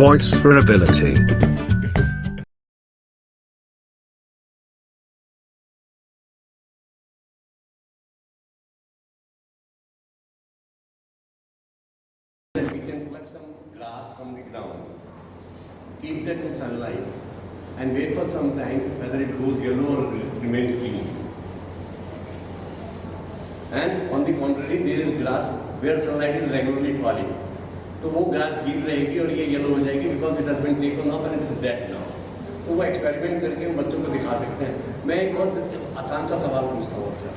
Voice for Ability. We can pluck some grass from the ground, keep that in sunlight, and wait for some time whether it goes yellow or remains green. And on the contrary, there is grass where sunlight is regularly falling. तो वो grass green रहेगी और ये yellow हो जाएगी because it has been taken off and it is dead now. तो वो experiment करके हम बच्चों को दिखा सकते हैं. मैं एक बहुत आसान सा सवाल पूछता हूँ अक्सर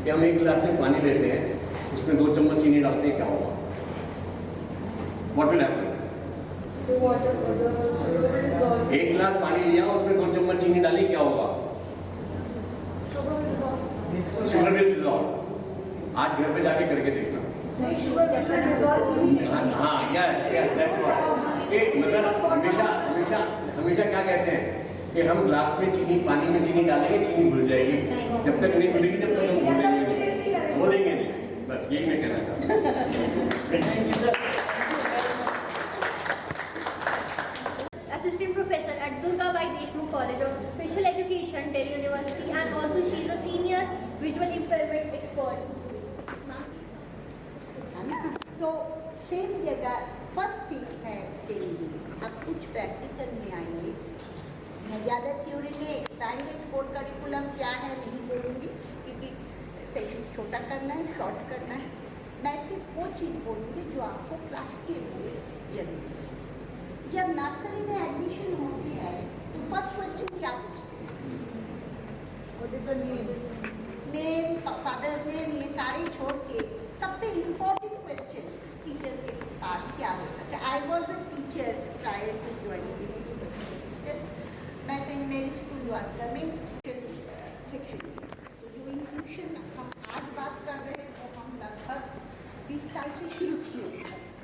कि हम एक गिलास में पानी लेते हैं, उसमें 2 चम्मच चीनी डालते हैं, क्या होगा? What will happen? एक गिलास पानी लिया, उसमें 2 चम्मच चीनी डाली, क्या होगा? Sugar will dissolve. आज घर पे जाके करके देखना. हाँ, यस यस, दैट्स व्हाट. मगर हमेशा क्या कहते हैं कि हम ग्लास में चीनी, पानी में चीनी डालेंगे, चीनी घुल जाएगी. जब तक नहीं घुलेगी जब तक हम बोलेंगे नहीं. बस यही मैं कहना चाहता हूँ. Assistant Professor at Durgabai Deshmukh College of Special Education, Delhi University, and also she is a senior visual impairment expert. तो सेम जगह फर्स्ट थिंग है तेरी. अब कुछ प्रैक्टिकल में आएंगे. मैं ज़्यादा थ्योरी में एक्सपैंडेड कोर करिकुलम क्या है नहीं बोलूँगी क्योंकि सेशन छोटा करना है, शॉर्ट करना है. मैं सिर्फ वो चीज़ बोलूँगी जो आपको क्लास के लिए जरूरी है. जब नर्सरी में एडमिशन होती है तो फर्स्ट क्वेश्चन क्या पूछते हैं? नेम, फादर्स नेम, ये सारे छोड़ के सबसे इम्पोर्टेंट क्वेश्चन टीचर के पास क्या होता है? I was a teacher prior to joining. मैं सेंट मेरी स्कूल द्वारका में शिक्षक थी. तो जो इंक्लूशन हम आज बात कर रहे हैं वो हम लगभग 20 साल से शुरू किए.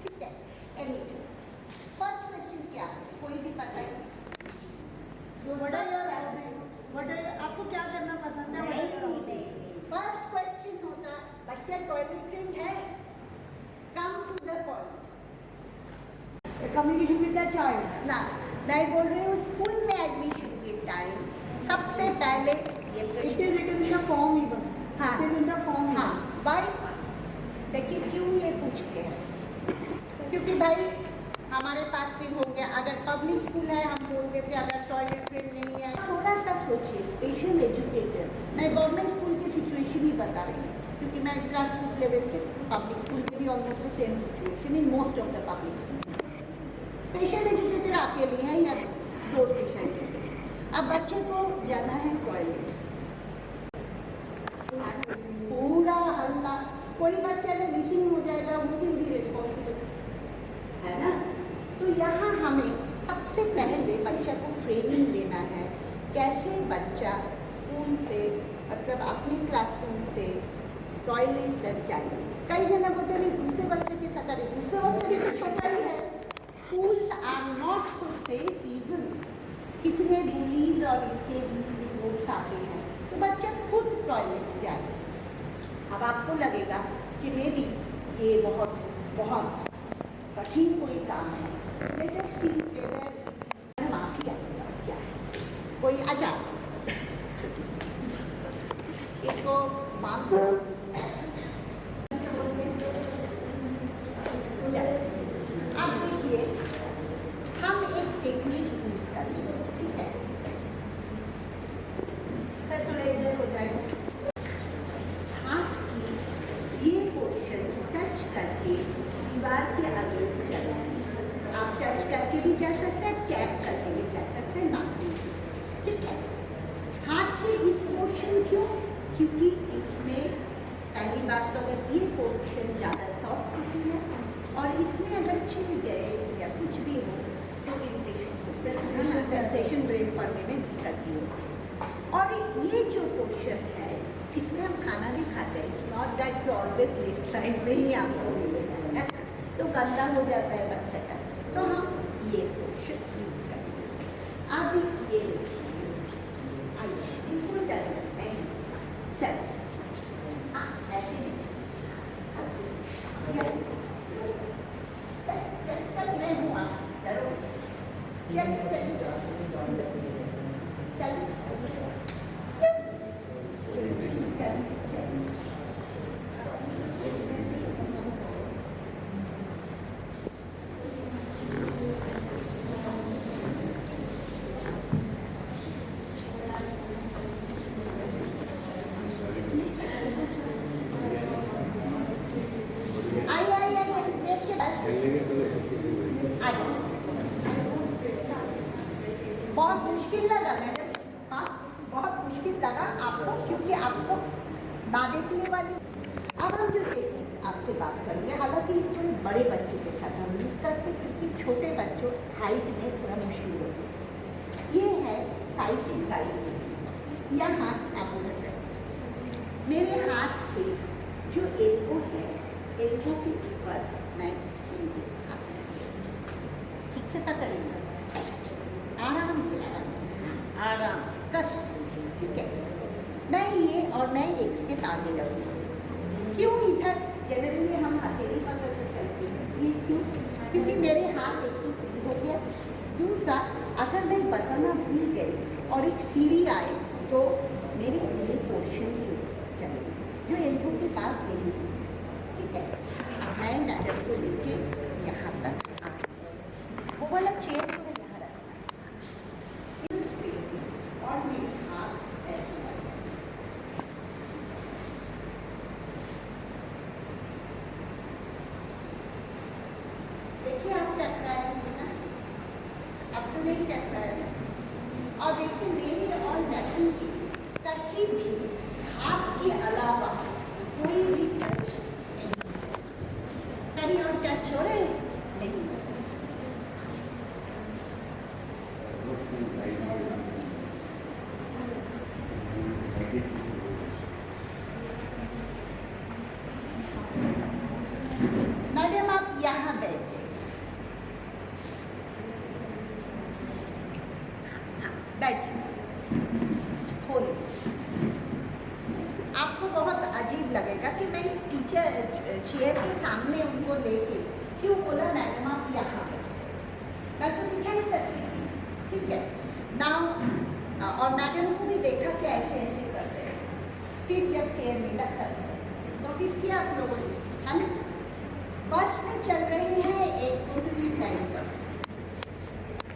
ठीक है. एनीवे, फर्स्ट क्वेश्चन क्या है? कोई भी बताइए. आपको क्या करना पसंद है? फर्स्ट क्वेश्चन होता बच्चा टॉयलेट ट्रेन है, come to the point. Communication with the child. ना, मैं बोल रही हूँ स्कूल में एडमिशन के टाइम सबसे पहले ये it is written in the form even. हाँ, it is in the form. हाँ, भाई. लेकिन क्यों ये पूछते हैं? क्योंकि भाई हमारे पास फिर हो गया, अगर पब्लिक स्कूल है हम बोल देते अगर टॉयलेट ट्रेन नहीं है. थोड़ा सा सोचिए, स्पेशल एजुकेटर. मैं गवर्नमेंट स्कूल की सिचुएशन ही बता रही हूँ क्योंकि मैं ग्रास रूट लेवल से पब्लिक स्कूल के भी almost the same situation in most of the public school. Special educator अकेले हैं या 2 स्पेशल एजुकेटर. अब बच्चे को जाना है टॉयलेट, पूरा हल्ला. कोई बच्चा अगर मिसिंग हो जाएगा वो विल बी रिस्पॉन्सिबल, है ना. तो यहाँ हमें सबसे पहले बच्चा को ट्रेनिंग देना है कैसे बच्चा स्कूल से मतलब अपने क्लासरूम से टॉयलेट तक जाए. कई जन बोलते हैं दूसरे बच्चे के साथ. अरे दूसरे बच्चे भी तो छोटा ही है. Schools are not so safe even. कितने बुलीज और इसके रिपोर्ट्स आते हैं. तो बच्चा खुद टॉयलेट जाए. अब आपको लगेगा कि मेरी ये बहुत बहुत कठिन कोई काम है. Let us see whether it is mafia क्या है. कोई अच्छा इसको मान दो. अब देखिए हम एक टेक्निक यूज करेंगे. ठीक है सर, थोड़ा इधर हो जाएगा. हाथ की ये पोर्शन टच करके दीवार के आगे से चला. आप टच करके भी जा सकते हैं, टैप करके भी जा सकते हैं, नाक भी. ठीक है. हाथ से इस पोर्शन क्यों? क्योंकि इसमें पहली बात तो अगर ये पोर्शन ज़्यादा सॉफ्ट होती है और इसमें अगर छिल गए या कुछ भी हो तो इरिटेशन हो, सेंसेशन ब्रेन पड़ने में दिक्कत भी हो. और ये जो पोर्शन है इसमें हम खाना भी खाते हैं. It's not that you always left side में ही आपको मिलेगा, है ना. तो गंदा हो जाता है बच्चे का. तो हम ये पोर्शन यूज करेंगे. अब ये देखिए, आइए बिल्कुल डर लगते हैं. चल ऐसे चल चल चल, मैं हूँ, आप डरो. मुश्किल लगा आपको, क्योंकि आपको ना देखने वाली। अब हम जो टेक्निक आपसे बात करेंगे, हालांकि ये थोड़े बड़े बच्चों के साथ हम यूज़ करते हैं, क्योंकि छोटे बच्चों हाइट में थोड़ा मुश्किल होती है। ये है साइड गाइड। यहाँ आप बोल सकते हैं मेरे हाथ के जो एल्बो है, एल्बो के ऊपर मैं इनके हाथ ठीक से पकड़ेंगे, आराम से आराम से कस, ठीक है। मैं ये और मैं एक स्टेप आगे लगूँगा। क्यों इधर जनरली हम हथेली पकड़ कर चलते हैं, ये क्यों? क्योंकि मेरे हाथ एक तो फ्री हो गया, दूसरा अगर मैं बताना भूल गई और एक सीढ़ी आए तो मेरे ये पोर्शन भी चले जो एल्बो के पास नहीं, ठीक है। अब मैं नजर को लेके यहाँ तक आ, वो वाला चेयर को यहाँ रखना इन स्पेस और मेरे हाथ ऐसे वाले। देखिए आप टकराए नहीं ना, अब तो नहीं टकराए। और देखिए मेरी और मैडम की कहीं भी हाथ के अलावा कोई भी टच नहीं, कहीं और टच हो रहे नहीं। मैडम आप यहाँ बैठे, बैठे खोल। आपको बहुत अजीब लगेगा कि मैं टीचर चेयर के सामने उनको लेके क्यों बोला मैडम आप यहाँ बैठे, मैं तो बिठा ही सकती थी, ठीक है ना। और मैडम को भी देखा कि ऐसे ऐसे कर रहे हैं। फिर जब चेयर मिला तब नोटिस किया आप लोगों ने, है ना। बस में चल रहे हैं एक टोटली टाइम बस,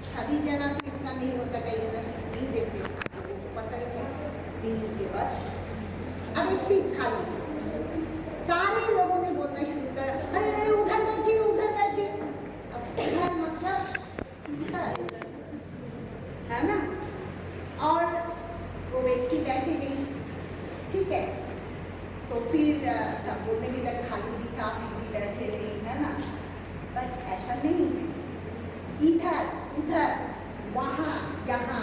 सभी जना तो इतना नहीं होता, कई जना सीट नहीं देखते, लोगों को पता ही है दिल्ली के बस। अब एक सीट खाली, सारे लोगों ने बोलना शुरू कर, अरे अरे उधर बैठिए उधर बैठिए। अब इधर मतलब इधर, है ना। और वो व्यक्ति बैठे नहीं, ठीक है। तो फिर सब बोलने में इधर खाली दिखा, फिर भी बैठे नहीं, है ना। बट ऐसा नहीं है, इधर उधर वहाँ यहाँ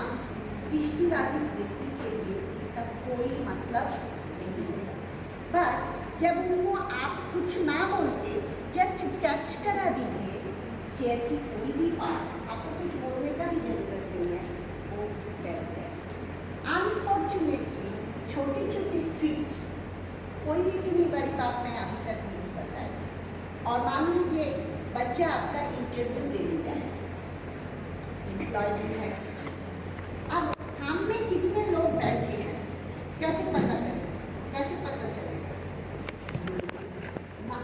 दृष्टिबाधित व्यक्ति के लिए इसका कोई मतलब नहीं है। बट जब उनको आप कुछ ना बोलते, जस्ट टच करा दीजिए चेयर की कोई भी पार्ट, आपको कुछ बोलने का भी जरूरत नहीं है, वो कहते हैं। अनफॉर्चुनेटली छोटी छोटी ट्रिक्स कोई इतनी बड़ी बात मैं अभी तक नहीं बताई। और मान लीजिए बच्चा आपका इंटरव्यू देने जाए, एम्प्लॉय है, अब सामने कितने लोग बैठे हैं, कैसे पता करें, कैसे पता चलेगा ना।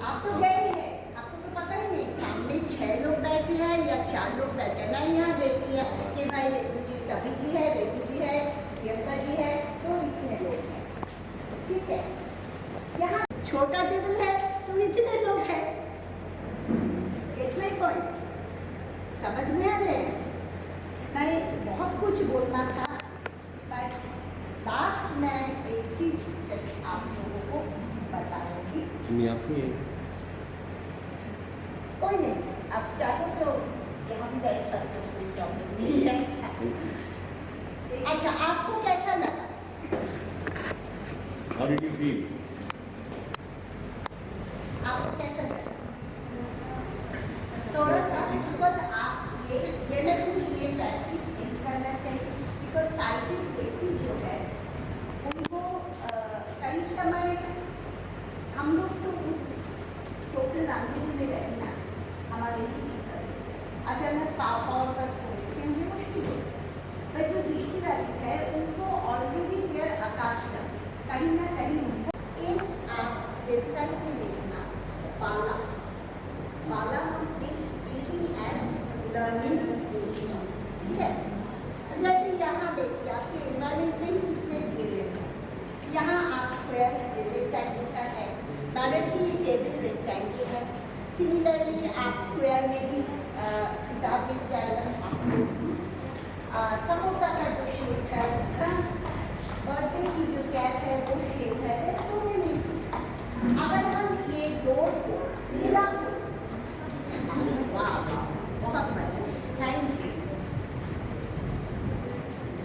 आप तो गए हैं, आपको तो पता ही नहीं सामने 6 लोग बैठे हैं या 4 लोग बैठे हैं। मैं यहाँ देख लिया कि भाई रेखू जी, कभी जी है, रेखू जी है, प्रियंका जी है, तो इतने लोग हैं, ठीक है। यहाँ छोटा टेबल है तो इतने लोग हैं, इतना पॉइंट समझ में आ रहे हैं। मैं बहुत कुछ बोलना था, बट लास्ट मैं एक चीज जैसे आप लोगों को बताऊंगी। कोई नहीं, आप चाहे तो यहाँ भी बैठ सकते हो, कोई प्रॉब्लम नहीं है। अच्छा, आपको कैसा लगा? How did you feel? आपको कैसा लगा? थोड़ा सा, बिकॉज आप ये मैं पूरी ये प्रैक्टिस नहीं करना चाहिए, बिकॉज साइकिल व्यक्ति जो है उनको कई समय हम लोग तो उस टोटल अंधेरे में रहना हमारे लिए दिक्कत, अचानक पावर पर सोचते हैं मुश्किल हो। पर जो दृष्टिबाधित है उनको ऑलरेडी देयर अकास्ट, कहीं ना कहीं उनको एक आप वेबसाइट में देखना, पाला पाला means speaking as learning area, ठीक है। जैसे यहाँ देखिए आपके एनवायरमेंट में ही कितने घेरे हैं, यहाँ आप स्क्वायर रेक्टेंगल का है, मैडम की टेबल रेक्टेंगल है। सिमिलरली आप स्क्वायर में भी किताब मिल जाएगा आपको। समोसा का जो शेप है डोर को पूरा वाह बहुत बढ़िया थैंक यू।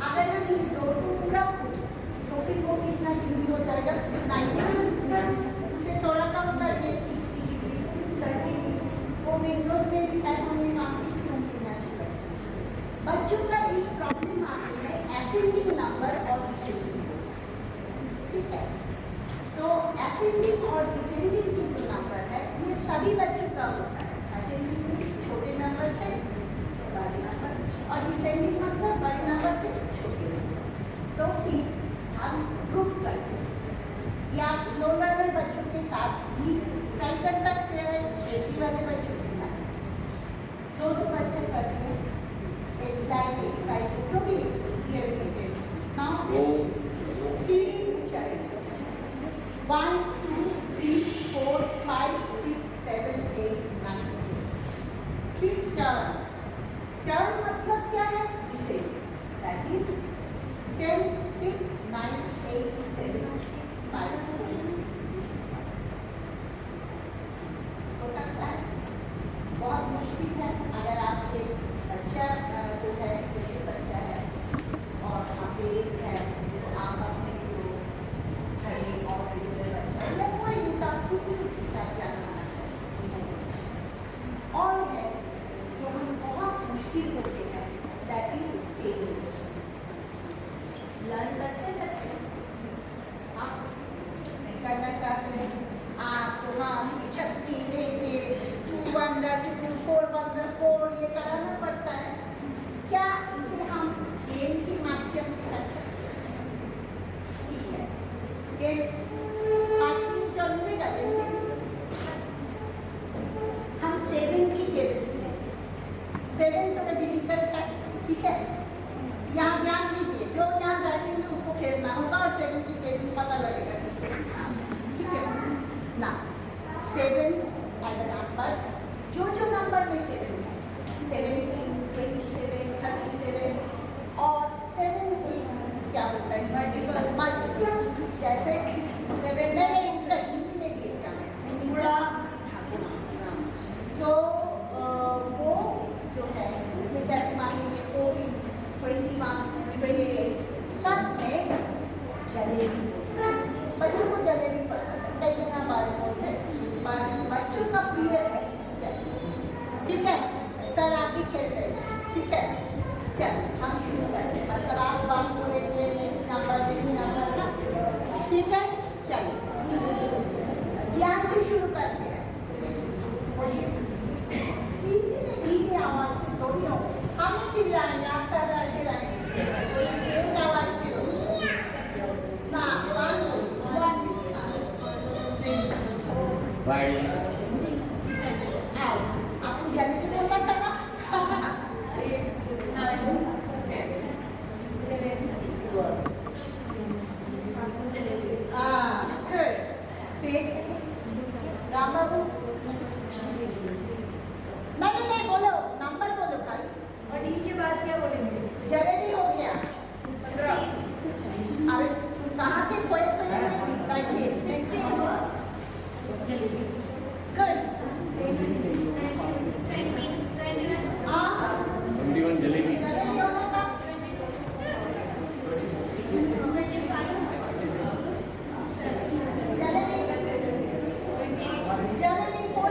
अगर हम इस डोर को पूरा तो फिर वो कितना डिग्री हो जाएगा 90, उसे थोड़ा कम करिए 60 डिग्री 30 डिग्री। वो विंडोज में भी है, हमें काफी क्यों नेचुरल। बच्चों का एक प्रॉब्लम आती है एसेंडिंग नंबर और डिसेंडिंग, ठीक है। तो एसेंडिंग और डिसेंडिंग की जो नंबर है ये सभी बच्चों का होता है। एसेंडिंग में छोटे नंबर से बड़े नंबर और डिसेंडिंग मतलब बड़े नंबर से छोटे नंबर। तो फिर हम ग्रुप करते हैं या लो लर्नर बच्चों के साथ भी ट्राई कर सकते हैं, एसी वाले बच्चों के साथ दोनों बच्चे करते हैं। जो भी सीढ़ी में चलेंगे 1 2 3 4 5 6 7 8 9 10। फिर टर्न, टर्न मतलब क्या है इसे, दैट इज 10 5 9 8 7 6 5 हो सकता है। बहुत मुश्किल है अगर आपके बच्चा जो है छोटे बच्चा है और आप पेरेंट है, आप अपने जो घर में और रेगुलर बच्चा या कोई उनका के साथ जाना है। और है जो हम बहुत मुश्किल होते हैं दैट इज पेरेंट्स। लर्न करते बच्चे आप नहीं करना चाहते हैं, आपको हम छट्टी देके 2 1 2 4 1 4 ये कराना पड़ता है। क्या इसे हम गेम के माध्यम से कर सकते हैं? ठीक है, गेम 5 मिनट और मिलेगा गेम। हम 7 की टेबल्स लेंगे, 7 थोड़ा डिफिकल्ट है, ठीक है। यहाँ ध्यान दीजिए, जो यहाँ बैठेंगे उसको खेलना होगा और 7 की टेबल पता लगेगा किसको, ठीक है ना। 7 एज अ नंबर, जो नंबर में 7 है 17 27 37 और 17 क्या होता है मल्टीपल, जैसे 7 नहीं उसका हिंदी में दिए क्या पूरा। तो वो जो है जैसे मान लीजिए 14 21 28 सब में जलेबी, बच्चों को जलेबी पसंद है, कई जगह बात बोलते हैं बच्चों का प्रिय है जलेबी, ठीक है। सर आप भी खेल रहे हैं, ठीक है। चल हम शुरू करते हैं, मतलब आप बात बोलेंगे नेक्स्ट नंबर ना, ठीक है। चलिए ध्यान से शुरू करते हैं। धीरे आवाज से दोनों हम नहीं चिल्लाएंगे, आप सब चिल्लाएंगे एक आवाज से ना 1 2 3 4 आपको जल्दी बोलना था ना। राम बाबू नहीं बोलो, नंबर बोलो भाई। और डी के बाद क्या बोलेंगे? जलेबी हो गया 15। अरे तुम कहाँ थे खोए गुड। 21 जलेबी। जलेबी होना था। जलेबी 4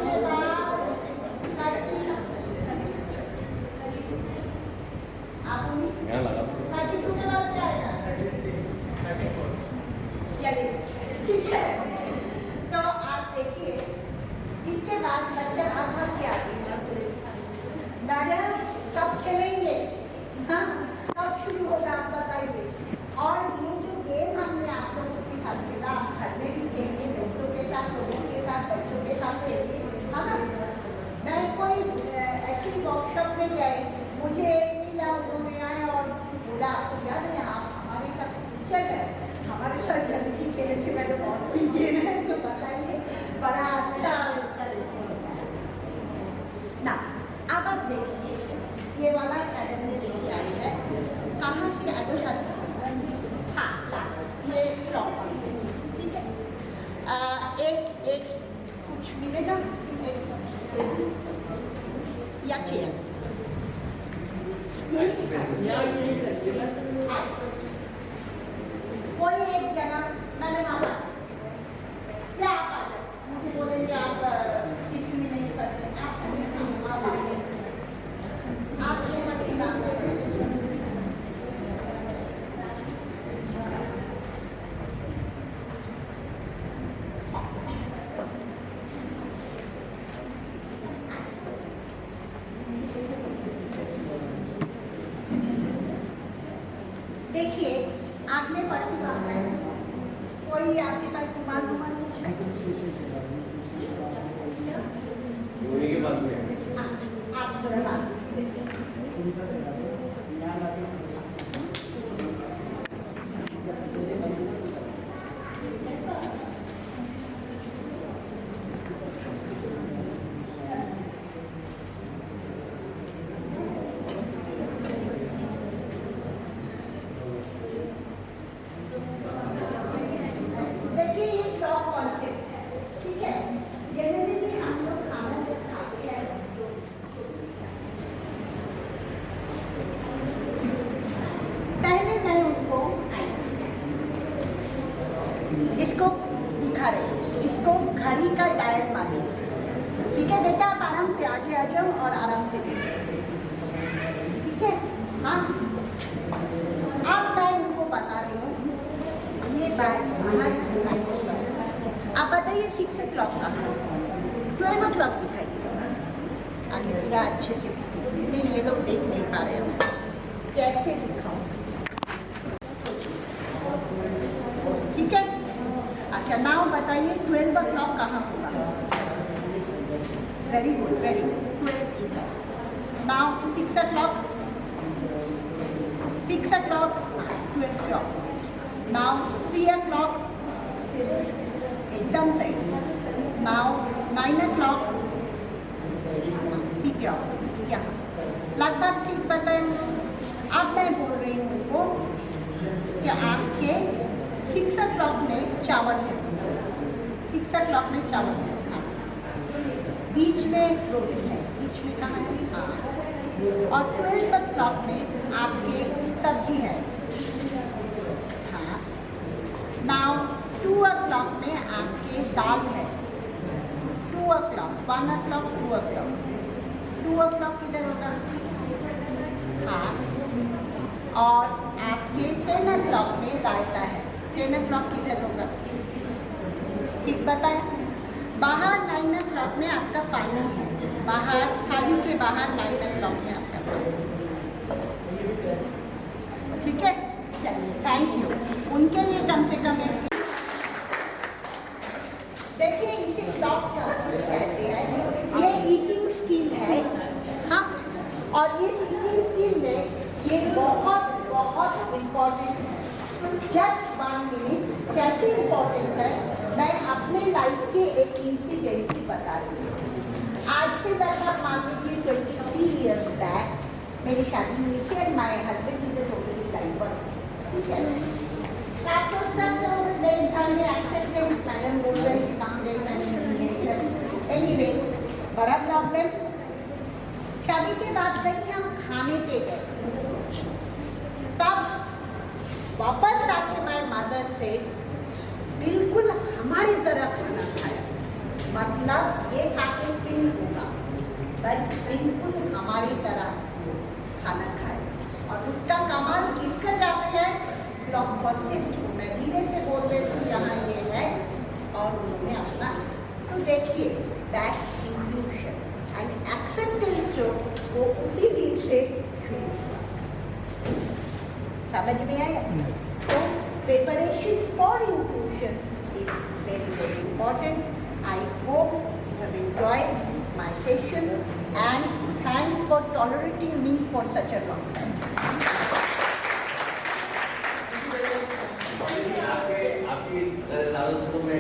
चलेगा यहाँ लगा ठीक है। तो आप देखिए इसके बाद बच्चा आसमान के आगे मैडम कब खेलेंगे, हाँ कब शुरू होगा आप बताइए। और ये जो गेम हमने आप लोगों के साथ खेला, आप घर में भी खेलिए, दोस्तों के साथ, लोगों के साथ, बच्चों के साथ खेलिए, है ना। मैं कोई ऐसी वर्कशॉप में गई, मुझे एक मिला, उन्होंने आए और बोला आपको याद है आप हमारे साथ टीचर है, हमारे साथ जल्दी खेले थे, मैंने बहुत पीछे है, तो बताइए बड़ा अच्छा उसका रिस्पॉन्स है ना। अब आप देखिए ये वाला मैडम ने लेके आई है, कहाँ से अच्छा, हाँ लास्ट ये फ्रॉक कॉन्सेप्ट, ठीक है। एक कुछ मिलेगा, एक टेबल या चेयर, ये कोई एक जगह मैंने वहाँ क्या आप आ जाए, मुझे बोलेंगे आप किसी में नहीं कर सकते, आप आइए, आप ये मत बात करें। देखिए आपने पढ़ी बात है, कोई आपके पास रुमाल कुछ है? उन्हीं के पास में है। आप थोड़ा बात देखिए ये क्लॉक कॉन्सेप्ट है, ठीक है। जनरली हम लोग खाना जब खाते हैं पहले मैं उनको इसको दिखा रही हूँ, इसको घड़ी का डायल मानिए, ठीक है बेटा। आप आराम से आगे आ जाओ और आराम से देखिए, ठीक है। हाँ अब मैं उनको बता रही हूँ, ये बात आप बताइए 6 o'clock का, 12 o'clock दिखाइए, आगे पूरा अच्छे से दिखाइए। नहीं ये लोग देख नहीं पा रहे हैं, कैसे दिखाऊं, ठीक है। अच्छा नाउ बताइए 12 o'clock कहाँ होगा? वेरी गुड, वेरी गुड, 12 इधर। Now 6 o'clock, 6 o'clock 12 o'clock। Now 3 o'clock, एकदम सही। नाउ 9 o'clock, ठीक है यहाँ लगभग ठीक बताएं। अब मैं बोल रही हूँ उनको कि आपके 6 o'clock में चावल है, 6 o'clock में चावल है, हाँ। बीच में रोटी है, बीच में कहाँ है? हाँ। और 12 o'clock में आपके सब्जी है, हाँ। नाउ 2 o'clock में आपके दाल है, 2 o'clock, 1 o'clock, 2 o'clock, 2 o'clock किधर होगा? हाँ। और आपके 10 o'clock में रायता है, 10 o'clock किधर होगा? ठीक बताएं। बाहर 9 o'clock में आपका पानी है, बाहर थाली के बाहर 9 o'clock में आपका पानी, ठीक है। चलिए थैंक यू, उनके लिए कम से कम एक देखिए इसे क्लॉक कहते हैं, ये ईटिंग स्किल है, हाँ। और इस ईटिंग स्किल में ये बहुत बहुत इम्पोर्टेंट है। जस्ट 1 मिनट कैसे इम्पोर्टेंट है मैं अपने लाइफ के एक इंसिडेंट से बता रही हूँ। आज से लगभग मान लीजिए 23 years बैक मेरी शादी हुई थी और माय हस्बैंड मुझे टोटली डाइवर्स, ठीक है। आप सोच सकते हो मेरे घर में एक्सेप्टेंस, मैडम बोल रहे कि कहाँ गई मैंने, एनीवे बड़ा प्रॉब्लम। शादी के बाद कहीं हम खाने पे गए, तब वापस आके मैं मदर से बिल्कुल हमारी तरह खाना खाया, मतलब ये खाके स्पिन होगा बट बिल्कुल हमारी तरह खाना खाया। और उसका कमाल किसका जाते हैं? क्लॉक कॉन्सेप्ट को मैं धीरे से बोल देती हूँ, यहाँ ये है और उन्होंने अपना, तो देखिए दैट इंक्लूशन एंड एक्सेप्टेंस जो वो उसी दिन से शुरू हुआ, समझ में आया? तो preparation for inclusion is very very important. I hope you have enjoyed my session and thanks for tolerating me for such a long time. आपकी तो मैं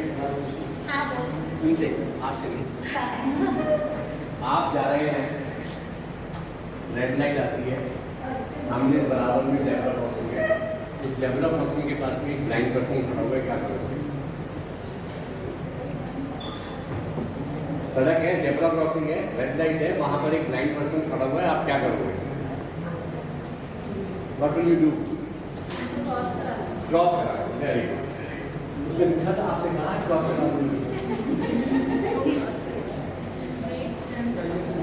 हाँ बोल। इनसे आपसे नहीं, आप जा रहे हैं, रेड लाइट आती है, हमने बराबर में ड्राइवर क्रॉस हो गया, तो जेब्रा क्रॉसिंग के पास में एक ब्लाइंड पर्सन खड़ा हुआ है, क्या करोगे? सड़क है, जेब्रा क्रॉसिंग है, रेड लाइट है, वहां पर एक ब्लाइंड पर्सन खड़ा हुआ है, आप क्या करोगे? What will you do? Cross करा, वेरी गुड। उसने पूछा था, आपने कहा क्रॉस करा दूंगी।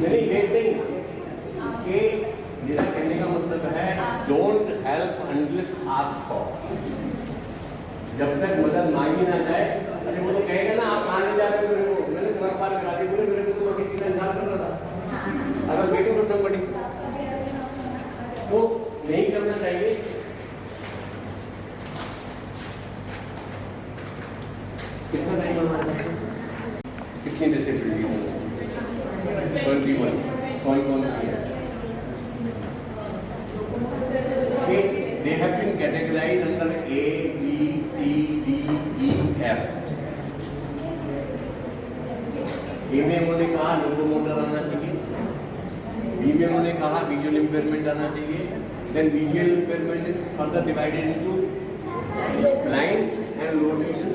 नहीं, वेट नहीं, कि मेरा कहने का मतलब है don't help unless ask for. जब तक मदद मांगी ना जाए, अरे वो तो कहेगा ना आप कहाँ नहीं जा रहे हो मेरे को, मैंने सड़क पार करा दी, बोले मेरे को तो किसी का इंतजार कर रहा था, अगर वेटिंग फॉर समबडी, तो नहीं करना चाहिए। कितना टाइम हमारे पास? कितनी डिसेबिलिटी है? 21। कौन कौन सी है? They have been categorized under A, B, C, D, E, F. A में उन्होंने कहा लोकोमोटर आना चाहिए, B में उन्होंने कहा विजुअल इम्पेयरमेंट आना चाहिए, then visual impairment is further divided into blind and low vision.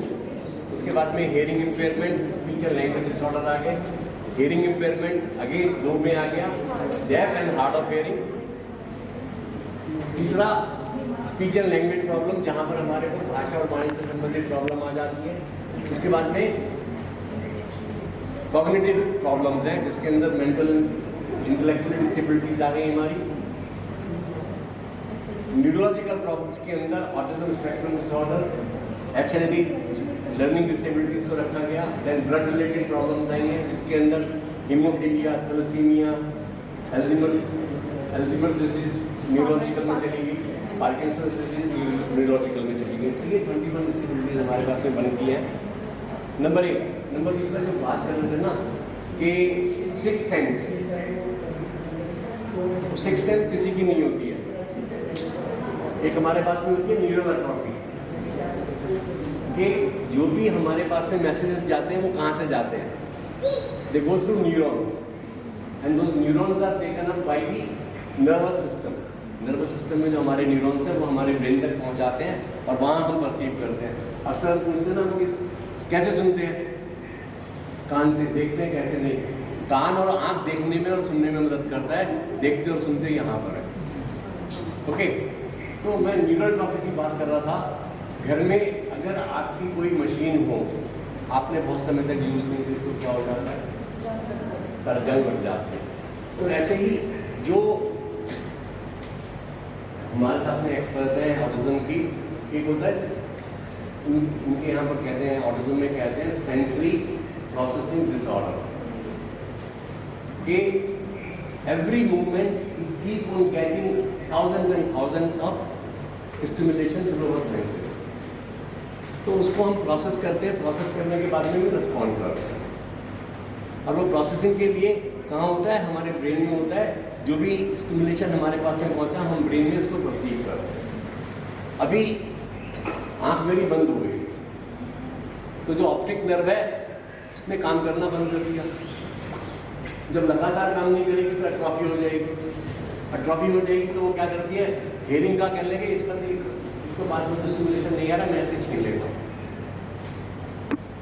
उसके बाद में hearing impairment, speech and language disorder आ गए, hearing impairment अगेन 2 में आ गया, deaf and hard of hearing। तीसरा स्पीच एंड लैंग्वेज प्रॉब्लम, जहाँ पर हमारे को भाषा और वाणी से संबंधित प्रॉब्लम आ जाती है। उसके बाद में कॉग्निटिव प्रॉब्लम्स हैं, जिसके अंदर मेंटल इंटेलेक्चुअल डिसेबिलिटीज आ गई हमारी। न्यूरोलॉजिकल प्रॉब्लम्स के अंदर autism spectrum disorder, SLD learning disabilities को रखा गया। देन ब्लड रिलेटेड प्रॉब्लम्स आएंगे, जिसके अंदर haemophilia, thalassemia, Alzheimer's disease neurological में चली गई, पार्किंसंस डिजीज न्यूरोलॉजिकल में चली गई। तो ये 21 डिसेबिलिटीज हमारे पास में बनती हैं। नंबर 1। नंबर दूसरा जो बात कर रहे थे ना कि सिक्स सेंस, सिक्स सेंस किसी की नहीं होती है। एक हमारे पास में होती है न्यूरल एट्रोफी, कि जो भी हमारे पास में मैसेजेस जाते हैं वो कहाँ से जाते हैं? They go through neurons and those neurons are taken up by the nervous system. Nervous system में जो हमारे न्यूरॉन्स हैं वो हमारे ब्रेन तक पहुंचाते हैं और वहाँ हम परसीव करते हैं। अक्सर हम पूछते हैं ना कि कैसे सुनते हैं? कान से। देखते हैं कैसे? नहीं, कान और आँख देखने में और सुनने में मदद करता है, देखते और सुनते यहाँ पर है। ओके, तो मैं न्यूरल ट्रॉफी की बात कर रहा था। घर में अगर आपकी कोई मशीन हो, आपने बहुत समय तक यूज़ नहीं की, तो क्या हो जाता है? जंग बढ़ जाते हैं। तो ऐसे ही जो हमारे साथ में एक्सपर्ट है ऑटिज्म की, एक होता है उनके यहाँ पर कहते हैं, ऑटिज्म में कहते हैं सेंसरी प्रोसेसिंग डिसऑर्डर, कि every movement keep on getting thousands and thousands of stimulation through our senses. तो उसको हम प्रोसेस करते हैं, प्रोसेस करने के बाद में भी रिस्पॉन्ड करते हैं। और वो प्रोसेसिंग के लिए कहाँ होता है? हमारे ब्रेन में होता है। जो भी स्टिमुलेशन हमारे पास में पहुँचा, हम ब्रेन में उसको परसीव करते हैं। अभी आँख मेरी बंद हो गई, तो जो ऑप्टिक नर्व है उसने काम करना बंद कर दिया। जब लगातार काम नहीं करेगी तो एट्रोफी हो जाएगी। एट्रोफी हो जाएगी तो वो क्या करती है? हेयरिंग का कह लेंगे, इसको बाद में तो स्टिमुलेशन नहीं आ रहा, मैसेज खेल लेगा,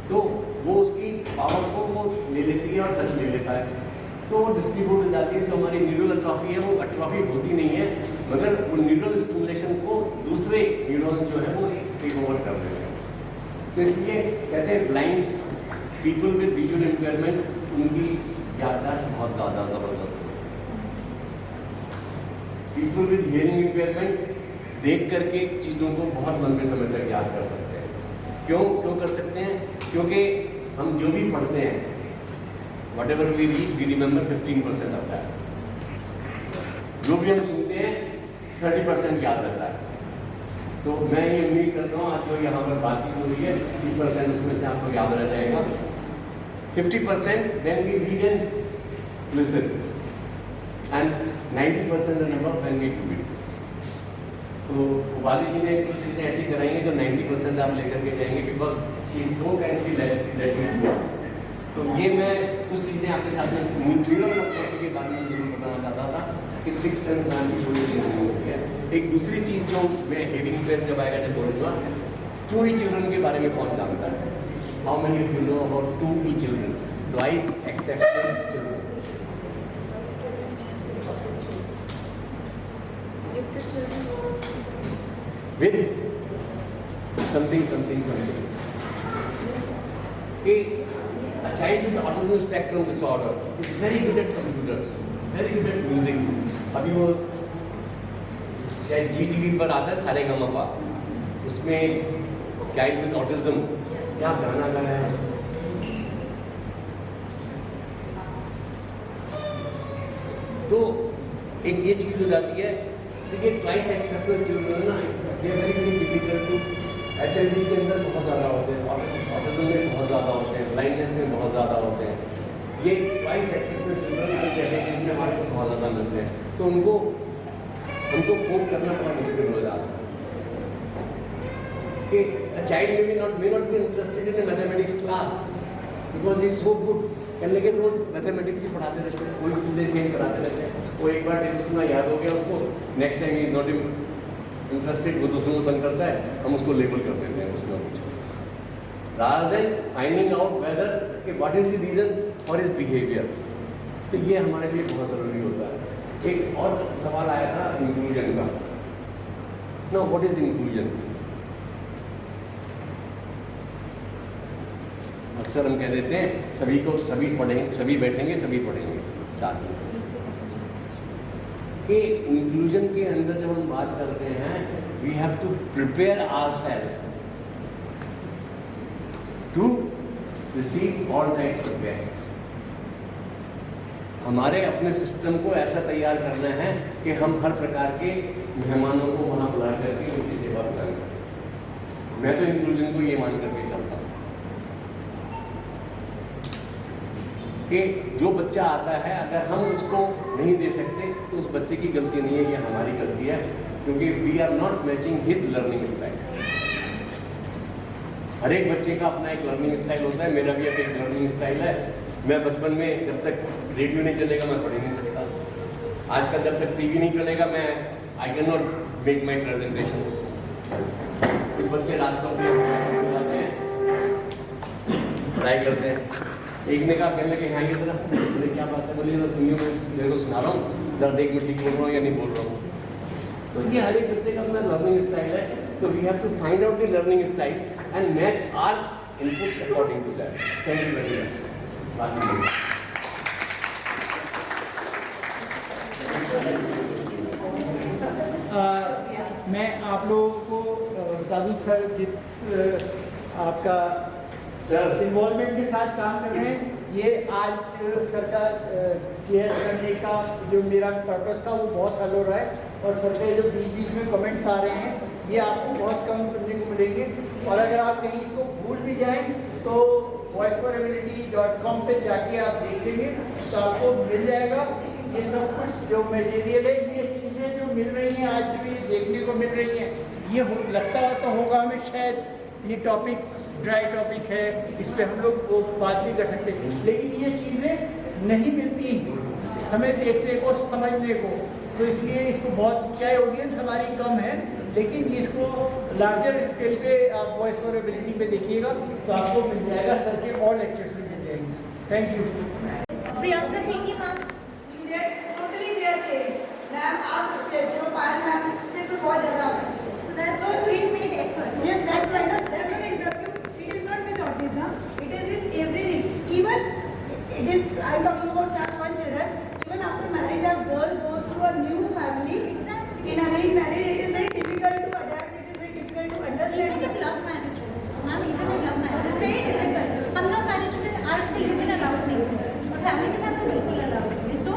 तो वो उसकी पावर को वो ले लेती है और टच ले लेता है, तो वो डिस्ट्रीब्यूट हो जाती है। जो हमारी न्यूरल एट्रोफी है वो एट्रोफी होती नहीं है, मगर वो न्यूरल स्टिमुलेशन को दूसरे न्यूरॉन्स जो है वो टेक ओवर कर देते हैं। तो इसलिए कहते हैं blinds people with visual impairment, उनकी याददाश्त बहुत ज़्यादा ज़बरदस्त है। पीपल विद हियरिंग इम्पेयरमेंट देख करके चीज़ों को बहुत लंबे समय तक याद कर सकते हैं। क्यों कर सकते हैं? क्योंकि हम जो भी पढ़ते हैं, whatever we read, we remember 15% of that। जो भी हम सुनते हैं 30% याद रहता है। तो मैं ये उम्मीद करता हूँ आज जो यहाँ पर बातचीत हो रही है 30% उसमें से आपको याद रह जाएगा। 50% when we read and listen and 90% and above when we do it। तो वाली जी ने कुछ चीज़ें ऐसी कराई हैं जो 90% आप लेकर के जाएंगे, because she spoke and she let me talk. तो ये मैं कुछ चीज़ें आपके साथ में न्यूरल एट्रोफी के बारे में जरूर बताना चाहता था। कि 6 सेंस नाम की कोई चीज़ नहीं होती है। एक दूसरी चीज़ जो मैं हेयरिंग पे जब आएगा जब बोलूँगा, 2 चिल्ड्रन के बारे में कौन जानता है? How many of you know about 2 children? Twice accepted children. With something. A child with autism spectrum disorder is very good at computers, very good at music. अभी वो शायद GTV पर आता है सारेगामापा, उसमें चाइल्ड विद ऑटिज्म क्या गाना गाया है उसने। तो एक ये चीज़ हो जाती है। देखिए ट्वाइस एक्सेप्टेड चिल्ड्रन ना, ये वेरी डिफिकल्ट टू, SLD के अंदर बहुत ज़्यादा होते हैं, ऑटिज्म में बहुत ज़्यादा होते हैं, ब्लाइंडनेस में बहुत ज़्यादा होते हैं। ये ट्वाइस एक्सेप्टेड चिल्ड्रन के कैटेगरी में हमारे को बहुत ज़्यादा मिलते हैं, तो हमको कोप करना बड़ा मुश्किल हो जाता है कि child may not be interested in a mathematics class because he is so good, लेकिन रोज मैथमेटिक्स ही पढ़ाते रहते हैं, कोई चीज़ें सेम कराते रहते हैं। वो एक बार दूसरा याद हो गया उसको, next time he is not interested, वो दूसरों को तंग करता है, हम उसको लेबल कर देते हैं उसमें कुछ, rather than finding out whether कि what is the reason for his behaviour. तो ये हमारे लिए बहुत ज़रूरी होता है। एक और सवाल आया था इंक्लूजन का। No, what is inclusion? अक्सर हम कह देते हैं सभी पढ़ेंगे, सभी बैठेंगे, सभी पढ़ेंगे साथ में। कि इंक्लूजन के अंदर जब हम बात करते हैं, we have to prepare ourselves to receive all types of guests. हमारे अपने सिस्टम को ऐसा तैयार करना है कि हम हर प्रकार के मेहमानों को वहाँ बुला करके उनकी सेवा प्रदान कर सकें। मैं तो इंक्लूजन को ये मान करके चलता हूँ कि जो बच्चा आता है, अगर हम उसको नहीं दे सकते तो उस बच्चे की गलती नहीं है, ये हमारी गलती है, क्योंकि we are not matching his learning style. हर एक बच्चे का अपना एक लर्निंग स्टाइल होता है। मेरा भी अब एक लर्निंग स्टाइल है। मैं बचपन में जब तक रेडियो नहीं चलेगा मैं पढ़ ही नहीं सकता। आजकल जब तक टीवी नहीं चलेगा मैं I can not make my presentation. कुछ बच्चे रात को जाते हैं, पढ़ाई करते हैं। एक ने कहा, कहने लगे हाँ ये बोले क्या बात है, बोलिए तो सुनिए, मैं मेरे को सुना रहा हूँ, जरा देख मैं ठीक बोल रहा हूँ या नहीं बोल रहा हूँ। तो ये हर एक बच्चे का अपना लर्निंग स्टाइल है। तो we have to find out the learning style and match our inputs according to that. Thank you very much. मैं आप लोगों को बता दूँ सर, जिस आपका सर इन्वॉल्वमेंट के साथ काम कर रहे हैं, ये आज सर का चेयर करने का जो मेरा पर्पस था वो बहुत हल हो रहा है। और सर के जो बीच बीच में कमेंट्स आ रहे हैं ये आपको बहुत कम सुनने को मिलेंगे। और अगर आप कहीं इसको भूल भी जाएं तो voiceforability.com पे जाके आप देखेंगे तो आपको मिल जाएगा ये सब कुछ जो मटेरियल है। ये चीज़ें जो मिल रही हैं आज, जो ये देखने को मिल रही हैं, ये लगता तो होगा हमें शायद ये टॉपिक ड्राई टॉपिक है, इस पर हम लोग वो बात नहीं कर सकते, लेकिन ये चीज़ें नहीं मिलती हमें देखने को, समझने को। तो इसलिए इसको बहुत, चाहे ऑडियंस हमारी कम है, लेकिन इसको लार्जर स्केल पे आप वॉइस फॉर एबिलिटी पे देखिएगा तो आपको मिल जाएगा। सर के और लेक्चर्स में मिल जाएंगे। Thank you. प्रियंका सिंह की ma'am. Totally there change ma'am, आप सबसे अच्छे हो, पायल मैम से तो बहुत ज़्यादा अच्छे हो। So that's what we made efforts. Yes, that's why that's not an interview. It is not with autism. It is with everything. Even it is. I'm talking about class 1 children. Even after marriage, a girl goes to a new family. Exactly. In arranged marriage, it is very difficult to adapt. It is very difficult to understand. Even in love marriages, ma'am, even in love marriages, it's very difficult. हम love marriage में आज के लिए allowed नहीं होते, और family के साथ तो बिल्कुल अलाउड नहीं। So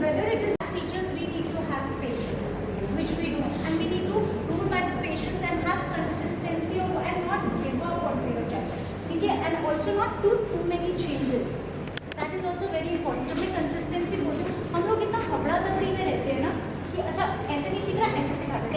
whether it is teachers, we need to have patience, which we do, and we need to rule by the patience and have consistency of, and not give up on your child. ठीक है, and also not do too many changes. That is also very important. जब मैं consistency बोलती हूँ, हम लोग इतना हबड़ा दबड़ी में रहते हैं ना कि अच्छा ऐसे नहीं सीख रहा, ऐसे सिखा दे,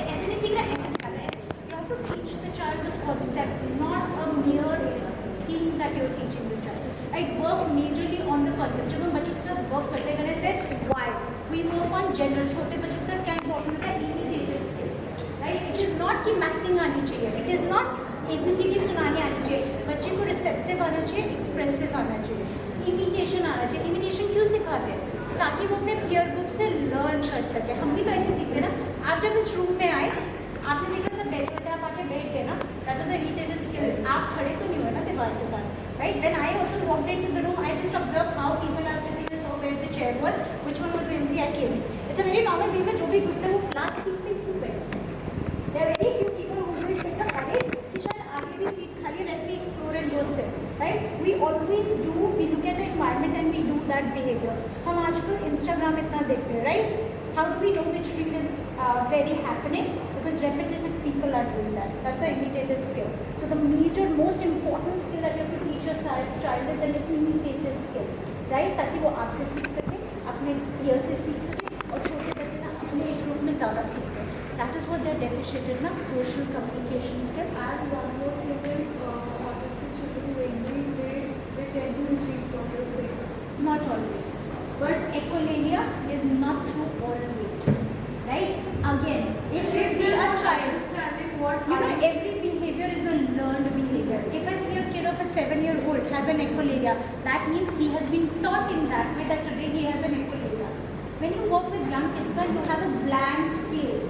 की मैचिंग आनी चाहिए. इट इज़ नॉट ABCD सुनाने आनी चाहिए. बच्चे को रिसेप्टिव आना चाहिए, एक्सप्रेसिव आना चाहिए, इमिटेशन आना चाहिए. इमिटेशन क्यों सिखाते हैं? ताकि वो अपने पीयर ग्रुप से लर्न कर सके. हम भी तो ऐसे सीखते ना. आप जब इस रूम में आए, आपने देखा सब बैठे होते, आप आके बैठ गए ना, that was a imitative skill. आप खड़े तो नहीं हुए ना दीवार के साथ, right? When I also walked into the room, I just observe how people are sitting, so where the chair was, which one was empty, I came. It's a very normal thing. जो भी घुसते हैं वो class seat पे क्यों बैठते हैं? There are very few people who will take the courage कि शायद आगे भी सीट खाली है, let me explore and go sit, right? We always do, we look at the environment and we do that behaviour. हम आजकल Instagram इतना देखते हैं, right? How do we know which reel is very happening? Because repetitive people are doing that. That's an imitative skill. So the major, most important skill that you have to teach your child is an imitative skill, right? ताकि वो आपसे सीख सके, अपने peer से सीख सके, और छोटे बच्चे ना अपने एज ग्रुप में ज़्यादा सीखें. That is what they are deficient in, ना social communication skill. And one more thing in autistic children mainly, they tend to repeat what you're saying. Not always. But echolalia is not true always, right? Again, if you see a child, Understanding what you know, every behavior is a learned behavior. If I see a kid of a 7-year-old has an echolalia, that means he has been taught in that way that today he has an echolalia. When you work with young kids, then you have a blank slate.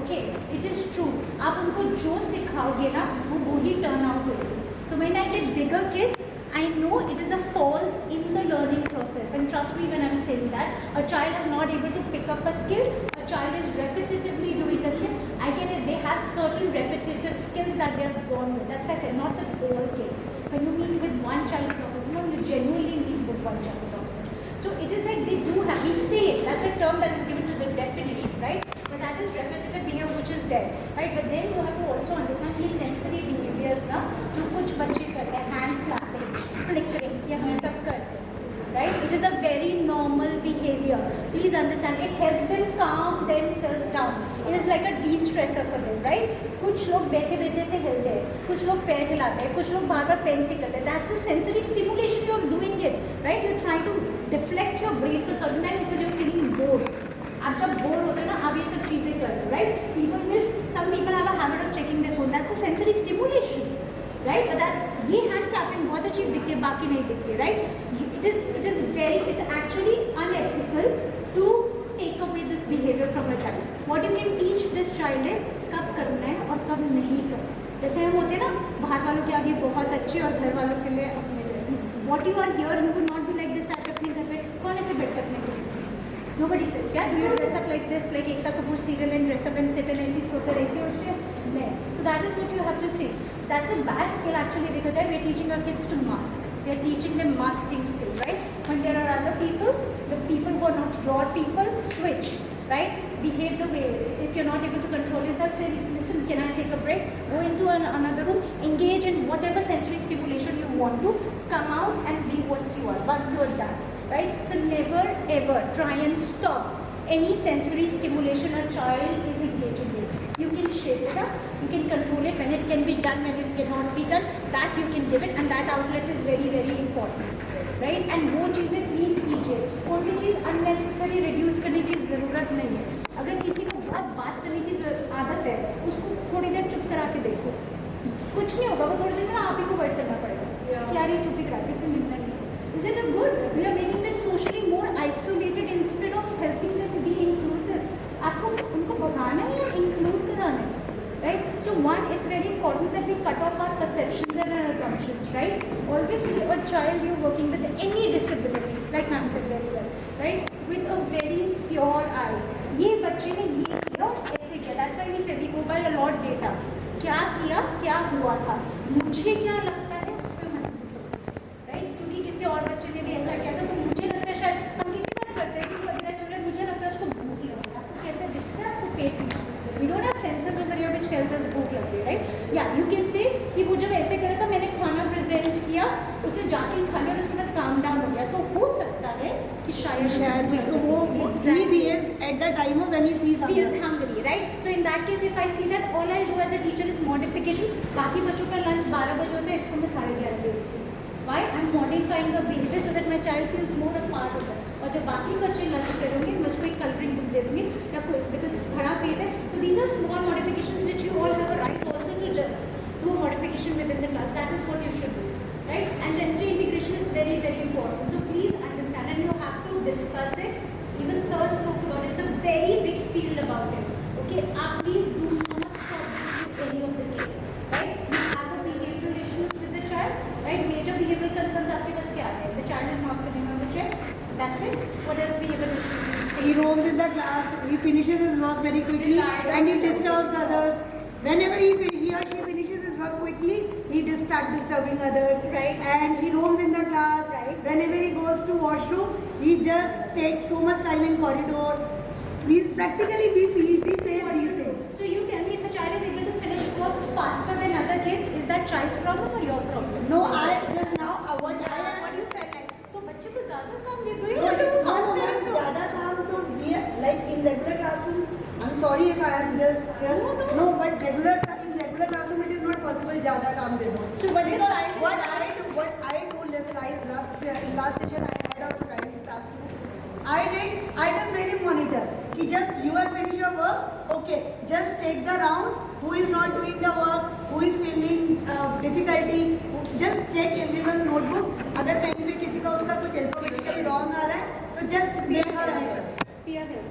Okay, it is true. आप उनको जो सिखाओगे ना, वो ही turn out होगी. So when I get bigger kids, I know it is a false in the learning process, and trust me when I'm saying that. A child is not able to pick up a skill, a child is repetitively doing a skill. I get it, they have certain repetitive skills that they are born with. That's why I said not with all kids. When you meet with one child with autism, you genuinely meet with one child with autism. So it is like they do have, we say it, that's a term that is given to the definition, right? But that is repetitive behavior which is there, right? But then you have to also understand these sensory behaviors ना, जो कुछ बच्चे करते हैं, hand flapping, flickering, ये हम सब करते हैं, right? It is a very normal behavior. Please understand, it helps them calm themselves down. It is like a de-stressor for them, right? कुछ लोग बैठे बैठे से हिलते हैं, कुछ लोग पैर हिलाते हैं, कुछ लोग बार बार पेंटिंग करते हैं. That's a sensory stimulation. You are doing it, right? You're trying to deflect your brain for certain time because you're feeling bored. आप जब बोर होते हो ना, आप ये सब चीज़ें करते हो, right? some people have a habit of checking their phone. That's a sensory stimulation, right? But that's ये hand flapping बहुत अच्छी दिखती है, बाकी नहीं दिखती है, right? It's actually unethical to take away this behavior from a child. What you can teach this child is कब करना है और कब नहीं करना है. जैसे हम होते हैं ना, बाहर वालों के आगे बहुत अच्छे और घर वालों के लिए अपने जैसे. What you are here, you would not be like this at अपने घर पे. कौन ऐसे बैठ कर अपने घर? Nobody says, yeah, do you dress up like this, like Ekta Kapoor serial and dress up and sit and ऐसी सोकर ऐसी उठते हैं? नहीं. So that is what you have to see. That's a bad skill actually. देखो जाए, we are teaching our kids to mask. We are teaching them masking skills, right? When there are other people, the people who are not your people, switch, right? Behave the way. If you're not able to control yourself, say, listen, can I take a break? Go into another room, engage in whatever sensory stimulation you want to, come out and be what you are once you are done. Right? So never ever try and stop any sensory stimulation a child is engaging with. You can shape it up, you can control it when it can be done, when it cannot be done. That you can give it, and that outlet is very, very important. Right? And वो चीज़ें please कीजिए. कोई भी चीज़ unnecessary reduce करने की ज़रूरत नहीं है. अगर किसी को बहुत बात करने की आदत है, उसको थोड़ी देर चुप करा के देखो. कुछ नहीं होगा, वो थोड़ी देर में आप ही को वेट करना पड़ेगा. क्या ये चुप ही करा के इससे मिलना नहीं. Is it a good? We are making them socially more isolated instead of helping them be inclusive. आपको उनको भगाना है या include कराना है, right? So one, it's very important that we cut off our perceptions and our assumptions, right? Always see a child you're working with any disability, like ma'am said very well, right? With a very pure eye. ये बच्चे ने ये किया, ऐसे किया. That's why we say we go by a lot data. क्या किया, क्या हुआ था, मुझे क्या लगता है उस पर मत घुसो, right? क्योंकि किसी और बच्चे ने भी ऐसा किया था, तो मुझे लगता है शायद हम कितनी बार करते हैं कि वो अगर ऐसा मुझे लगता है उसको भूख लगी. आपको कैसे दिख रहा है, आपको पेट में. We don't have senses of the ear which tells us भूख लग रही है, right? Yeah, you can say कि वो जब ऐसे करे था, मैंने खाना प्रेजेंट किया, उसने जाके खा लिया और उसके बाद काम डाउन हो गया. तो हो सकता है कि शायद उसको वो he behaves at the time of when he feels hungry, right? So in that case, if I see that, all I do as a teacher is modification. बाकी बच्चों का लंच 12 बजे होता है, इसको मैं 11:30 देती हूँ. Why? I'm modifying the behavior so that my child feels more a part of it. और जब बाकी बच्चे लंच करेंगे, मैं उसको एक कलरिंग बुक दे दूँगी या कोई, because खड़ा पेट है. So these are small modifications which you all have a very big field about it. Okay, please do not stop this with any of the kids. Right? You have the behavioral issues with the child. Right? Major behavioral concerns आपके पास क्या है? The child is not sitting on the chair. That's it. What else behavioral issues? He roams in the class, he finishes his work very quickly and he disturbs others. Whenever he or she finishes his work quickly, he starts disturbing others. Right. And he roams in the class. Right. Whenever he goes to washroom, he just takes so much time in corridor. Practically we face these things. So you tell me, if a child is able to finish work faster than other kids, is that child's problem or your problem? No, I just now what I am. What do you feel like? तो बच्चे को ज़्यादा काम दे दो, you No, have to do no, faster. no, ज़्यादा काम तो like in regular classroom. I'm sorry if I am just no, but in regular classroom it is not possible ज़्यादा काम दे दो. So when the Because child is what I told last session I had a child in class 2. I just made him monitor. He just you have finished your work. Okay, just take the round. Who is not doing the work? Who is feeling difficulty? Just check everyone's notebook. अगर कहीं पे किसी का उसका कुछ alphabetically wrong आ रहा है, तो just make her help. peer help.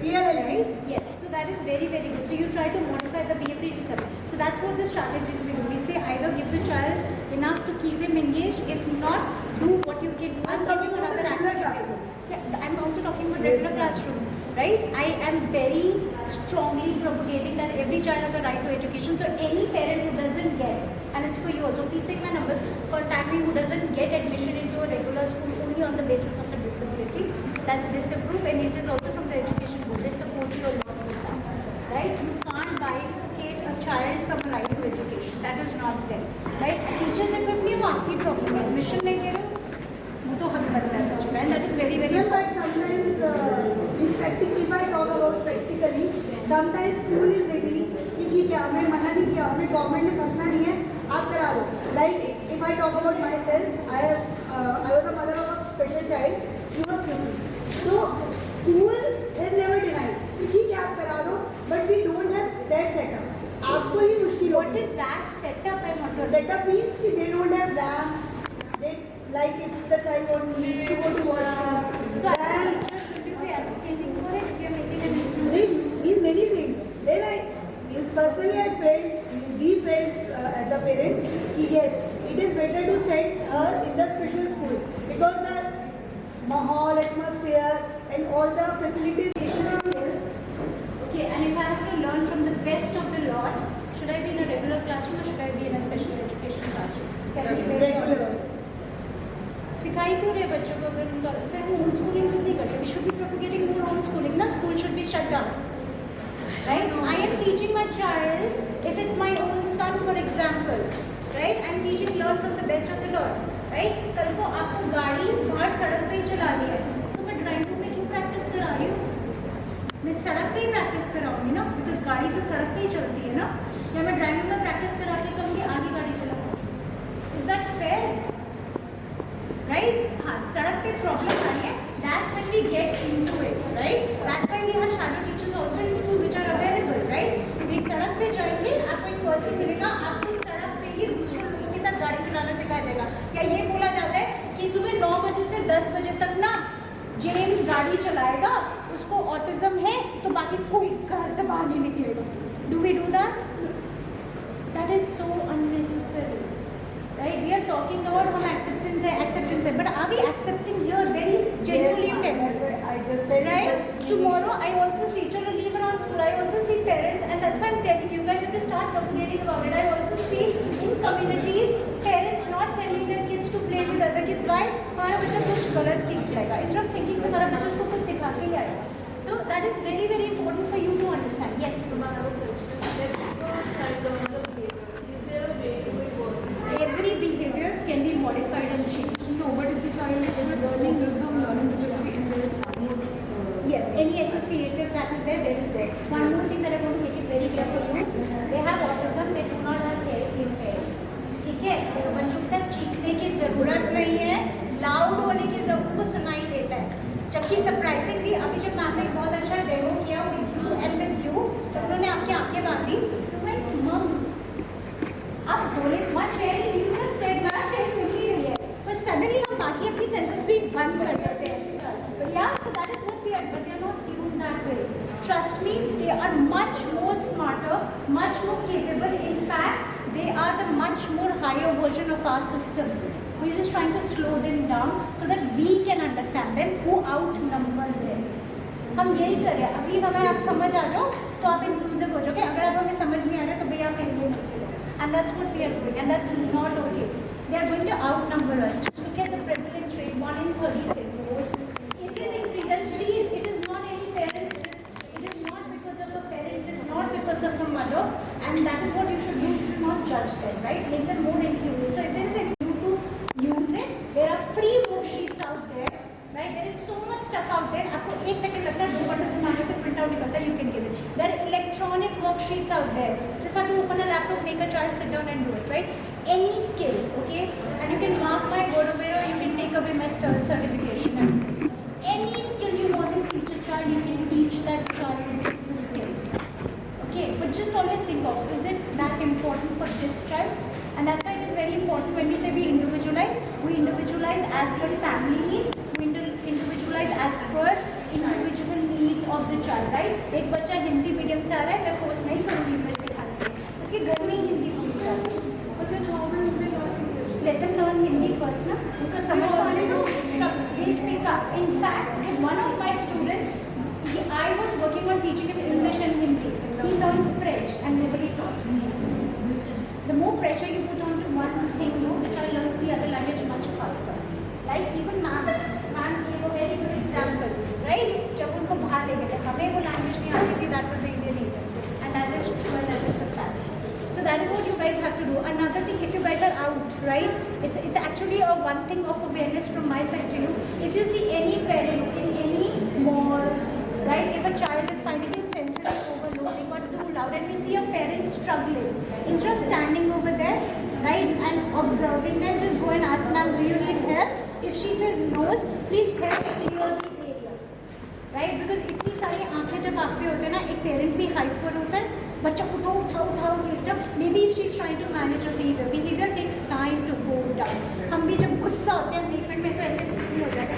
Peer help. Right? Yes. So that is very, very good. So you try to modify the behavior to something. So that's what the strategies we do. We say either give the child enough to keep him engaged. If not, do what you can do. I'm is give talking him about another regular activity. classroom. Yeah, I'm also talking about regular classroom. Right? I am very strongly propagating that every child has a right to education. So any parent who doesn't get, and it's for you also, please take my numbers, contact me, who doesn't get admission into a regular school only on the basis of a disability. That's disapproved, and it is also from the education board. They support you a lot with that. Right? You can't bifurcate a child from a right to education. That is not there. Right? Teachers equip नहीं, वो आपकी problem है. Admission नहीं दे रहे हो, वो तो हक बनता है बच्चे का. And that is very, very No, but sometimes if I talk about practically, sometimes school is ready कि ठीक है हमें मना नहीं किया, हमें गवर्नमेंट में फंसना नहीं है, आप करा दो. Like if I talk about myself, I was a mother of a special child. He was sick. So school has never denied कि ठीक है आप करा दो, but we don't have that setup. आपको ही मुश्किल What होगी. is that setup and what was Setup means कि they don't have ramps. They like if the child needs to go to washroom. So as a Then teacher, should you be advocating for it if you are making an inclusive? means many things. Then personally I felt, we felt as the parents, yes, it is better to send her in the special school because the mahal, atmosphere and all the facilities. Okay, and if I have to learn from the best of the lot, should I be in a regular classroom or should I be in a special education classroom? Can I be very Regular. honest? सिखाई क्यों रहे बच्चों को अगर उनका फिर home schooling क्यों नहीं करते? We should be propagating more home schooling. ना school should be shut down. Right? I am teaching my child, if it's my own son for example, right? I am teaching learn from the best of the lot. Right? कल को आपको गाड़ी बाहर सड़क पे ही चलानी है, तो मैं ड्राइंग रूम में क्यों प्रैक्टिस करा रही हूँ? मैं सड़क पे ही प्रैक्टिस कराऊंगी ना, बिकॉज गाड़ी तो सड़क पे ही चलती है ना. या मैं ड्राइंग रूम में प्रैक्टिस करा के कहूँगी आगे गाड़ी चलाओ. Is that fair? Right? हाँ, सड़क पे प्रॉब्लम आ रही है. That's when we get into it, right? That's why we have shadow teachers also in school which are available, right? we सड़क पे जाएंगे, आपको एक पर्सन मिलेगा, आपको सड़क पे ही दूसरे लोगों के साथ गाड़ी चलाना सिखाया जाएगा. या ये बोला जाता है कि सुबह 9 बजे से 10 बजे तक ना जेम्स गाड़ी चलाएगा, उसको ऑटिज्म है, तो बाकी कोई घर से बाहर नहीं निकलेगा. Do we do that? That is so unnecessary. Right? We are talking about हम acceptance है, but are we accepting here very genuinely Yes, intent? that's why I just said Right? because Tomorrow I also see children even on school. I also see parents, and that's why I'm telling you guys have to start propagating about it. I also see in communities parents not sending their kids to play with other kids. Why? हमारा बच्चा कुछ गलत सीख जाएगा. Instead of thinking कि हमारा बच्चा उसको कुछ सिखा के ही आएगा. So that is very, very important for you to understand. Yes, every behavior can be modified and changed. No, but if the child is learning disability and there is more. Yes, any associative that is there is there. One more thing that I want to make it very clear for you, they have autism, they do not have hearing impairment. ठीक है? तो बच्चों के साथ चीखने की ज़रूरत नहीं है, लाउड होने की ज़रूरत को सुनाई देता है. जबकि सरप्राइजिंगली अभी जब मैम ने बहुत अच्छा डेमो किया with you and with you, जब उन्होंने आपकी आंखें बांधी, मम आप बोले वहाँ chair you have said ma'am chair खुल नहीं रही है, पर सडनली हम बाकी अपनी सेंसेस भी बंद कर देते हैं. या so that is what we are, but they are not tuned that way. trust me, they are much more smarter, much more capable. In fact, they are the much more higher version of our systems. We're just trying to slow them down so that we can understand them, who outnumber them. हम यही कर रहे हैं. अभी समय आप समझ आ जाओ तो आप इंक्लूसिव हो जाओगे. अगर आप हमें समझ नहीं आ रहा तो भैया आप कहीं नहीं चले. And that's what we are doing, and that's not okay. They are going to outnumber us. Just look at the prevalence rate, 1 in 36 votes. It is increasing. Please, it is not any parents' risk. It is not because of a parent. It is not because of a mother. And that is what you should do. You should not judge them, right? Make them more inclusive. So if there is a need to use it, there are free worksheets out there. Right? There is so much stuff out there. आपको 1 second लगता है 2 button दबाने पे print out निकलता है. You can give it. There are electronic worksheets out there. Just have to open a laptop, make a child sit down and do it. Right? Any skill, okay? And you can mark my word over here. You can take a BMS certification. That's it. Any skill you want to teach a child, you can teach that child the skill. Okay? But just always think of, is it that important for this child? And that's why it is very important when we say we individualize as per family needs. Individualize as per individual needs of the child, right? एक बच्चा Hindi medium से आ रहा है, मैं force नहीं करूँगी फिर सिखाने के लिए. उसके घर में ही हिंदी बोली जाती है. But then how will they learn English? Let them learn Hindi first, ना. उनको समझ आने दो. They pick up. In fact, one of my students, I was working on teaching him English and Hindi. He learned French and nobody taught me. The more pressure you put on to one thing, the child learns the other language much faster. Like even math gave a very good example, right? जब उनको बाहर ले गए थे, हमें वो language नहीं आती थी, that was the Indian region, and that is true and that is the fact. So that is what you guys have to do. Another thing, if you guys are out, right? It's actually a one thing of awareness from my side to you. If you see any parents in any malls, right? If a child is finding it sensory overloading or too loud, and we see a parent struggling, instead of standing over there, right, and observing them, just go and ask, ma'am, do you need help? If she says no, please help clear the area, right? Because इतनी सारी आंखें जब आप पे होते हैं ना, एक पेरेंट भी हाइपर होता है, बच्चा उठाओ लेके जाओ. Maybe if she's trying to manage a behavior takes time to go down. हम भी जब गुस्सा होते हैं 1 मिनट में तो ऐसे ठीक नहीं हो जाता.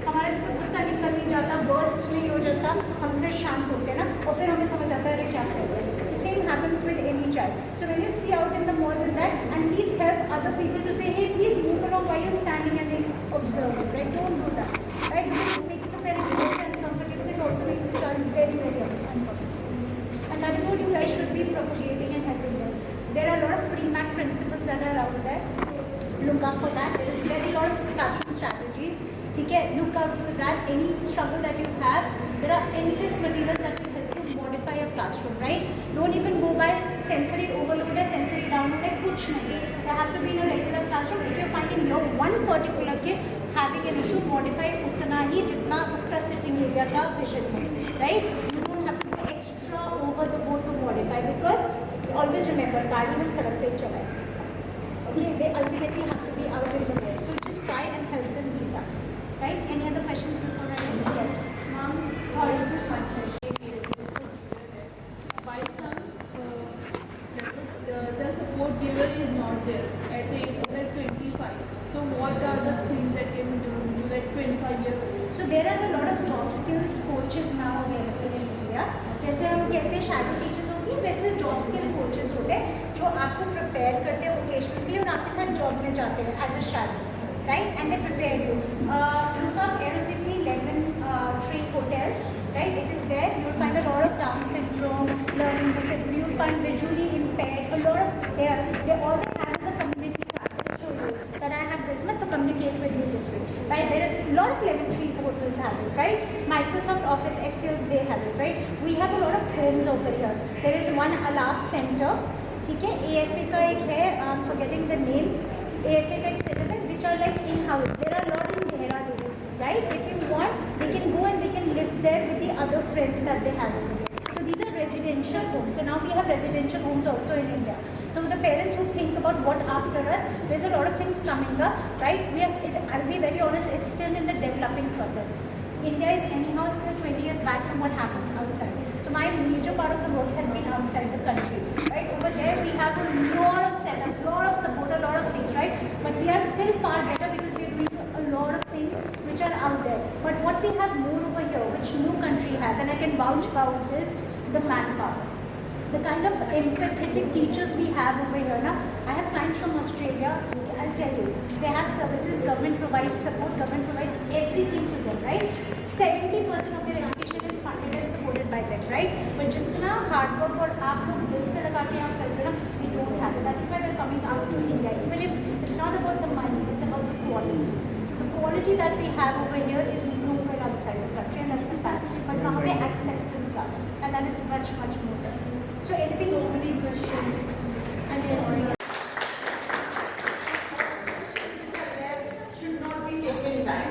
हमारा तो गुस्सा निकल नहीं जाता, बर्स्ट नहीं हो जाता, हम फिर शांत होते हैं ना, और फिर हमें समझ आता है अरे क्या कर रहे हैं. The same happens with any child. So when you see out in the malls and that, and please help other people to say, hey, please move along while you're standing and then observe it, right? Don't do that, right? Because it makes the parent very uncomfortable. It also makes the child very, very uncomfortable. And that is what you guys should be propagating and helping them. There are a lot of pre-MAC principles that are out there. Look out for that. There is very lot of classroom strategies. Okay, look out for that. Any struggle that you have, there are endless materials that will help you modify your classroom, right? Don't even go by sensory overload or sensory download. Kuch nahi. They have to be in a regular classroom. If you're finding your one particular kid having an issue, modify utna hi jitna uska sitting area ka vision hai, right? You don't have to go extra over the board to modify, because always remember, guardian sadak pe chalai. Okay, they ultimately have to be out in the world. So just try and help them do that. Right? Any other questions before I end? Yes. Ma'am, sorry, just one question. By chance, the support giver is not there at the age of like 25. So what are the things that can do like 25 years old? So there are a lot of job skills coaches now available in India. जैसे हम कहते हैं shadow teachers होगी, वैसे job skill coaches होते हैं जो आपको prepare करते हैं vocational के लिए और आपके साथ job में जाते हैं as a shadow. Right, and they prepare you. Look up Aerocity Lemon Tree Hotel. Right, it is there. You will find a lot of Down syndrome, learning disability. You will find visually impaired. A lot of there. They all they have is a community class. They show you that I have this much, so communicate with me this way. Right, there are a lot of Lemon Trees hotels have it. Right, Microsoft Office Excels they have it. Right, we have a lot of homes over here. There is one Alap Center. ठीक है, AFA का एक है. I'm forgetting the name. AFA का एक center है. Which are like in-house. There are a lot in Dehradun, right? If you want, they can go and they can live there with the other friends that they have. So these are residential homes. So now we have residential homes also in India. So the parents who think about what after us, there's a lot of things coming up, right? I'll be very honest, it's still in the developing process. India is anyhow still 20 years back from what happens outside. So my major part of the work has been outside the country, right? Over there we have a lot of setups, a lot of support, a lot of things, right? But we are still far better because we are doing a lot of things which are out there. But what we have more over here, which no country has, and I can vouch about this, the manpower. The kind of empathetic teachers we have over here. Now, I have clients from Australia, I'll tell you, they have services, government provides support, government provides everything to them, right? 70% of their education is funded and supported by them, right? But jitna hard work और आप लोग दिल से लगा के आप करते हो ना, we don't have it. That is why they're coming out to India. Even if it's not about the money, it's about the quality. So the quality that we have over here is nowhere outside the country, and that's a fact. But now the acceptance are, and that is much, much more there. So anything. So many questions. And sorry. Should not be taken back.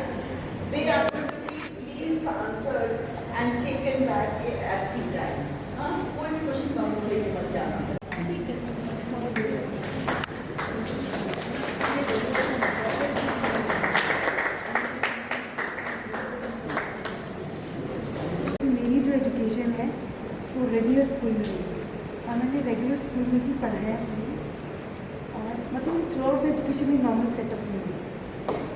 They are going to be please answered and taken back at the time. कोई question bounce लेके मत जाना. मेरी जो education है वो regular school में हुई और मैंने रेगुलर स्कूल में ही पढ़ाया है और मतलब through out the education he normal setup में हुई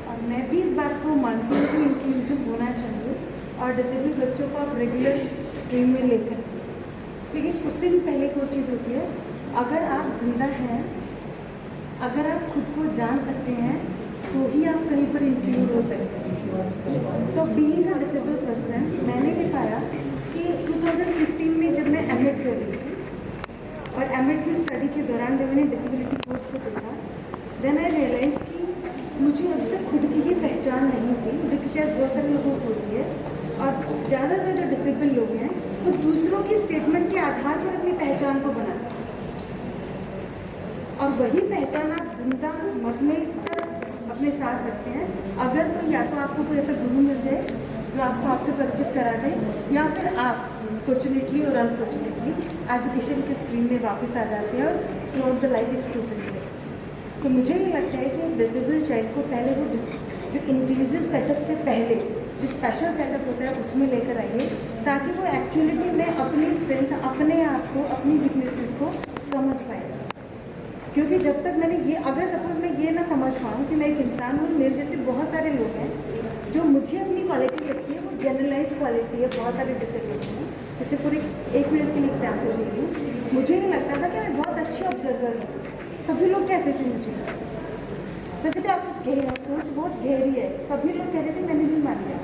और मैं भी इस बात को मानती हूँ कि इंक्लूसिव होना चाहिए और डिसेबल्ड बच्चों को आप रेगुलर स्ट्रीम में लेकर, लेकिन उससे भी पहले एक और चीज़ होती है, अगर आप जिंदा हैं, अगर आप खुद को जान सकते हैं तो ही आप कहीं पर इंक्लूड हो सकते हैं. तो बीइंग अ डिसेबल्ड पर्सन मैंने ये पाया कि 2015 में जब मैं एमएड कर रही थी और एमएड की स्टडी के दौरान जब मैंने डिसेबिलिटी कोर्स को देखा, देन आई रियलाइज कि मुझे अभी तक खुद की ही पहचान नहीं थी, जो कि शायद बहुत सारे लोगों को होती है. और ज़्यादातर जो डिसेबल लोग हैं वो दूसरों की स्टेटमेंट के आधार पर अपनी पहचान को बनाते हैं और वही पहचान आप जिंदा मरने तक अपने साथ रखते हैं. अगर कोई या तो आपको कोई ऐसा गुरु मिल जाए जो आपको आपसे परिचित करा दे, या फिर आप फॉर्चुनेटली और अनफॉर्चुनेटली एजुकेशन के स्ट्रीम में वापस आ जाते हैं और थ्रू आउट द लाइफ एक स्टूडेंट है. तो मुझे ये लगता है कि एक डिसेबल चाइल्ड को पहले वो जो इंक्लूसिव सेटअप से पहले जो स्पेशल सेटअप होता है उसमें लेकर आइए, ताकि वो एक्चुअलिटी में अपनी स्ट्रेंथ, अपने आप को, अपनी वीकनेसेस को समझ पाए. क्योंकि जब तक मैंने ये, अगर सपोज मैं ये ना समझ पाऊँ कि मैं एक इंसान हूँ, मेरे जैसे बहुत सारे लोग हैं जो मुझे अपनी क्वालिटी लगती है वो जनरलाइज क्वालिटी है बहुत सारे डिसेबिलिटी में. जैसे पूरे एक मिनट के लिए एग्जाम्पल दे रही हूँ, मुझे ये लगता था कि मैं बहुत अच्छी ऑब्जर्वर हूँ. सभी लोग कहते थे मुझे, तो कहते आपकी सोच बहुत गहरी है, सभी लोग कहते थे, मैंने भी मान लिया.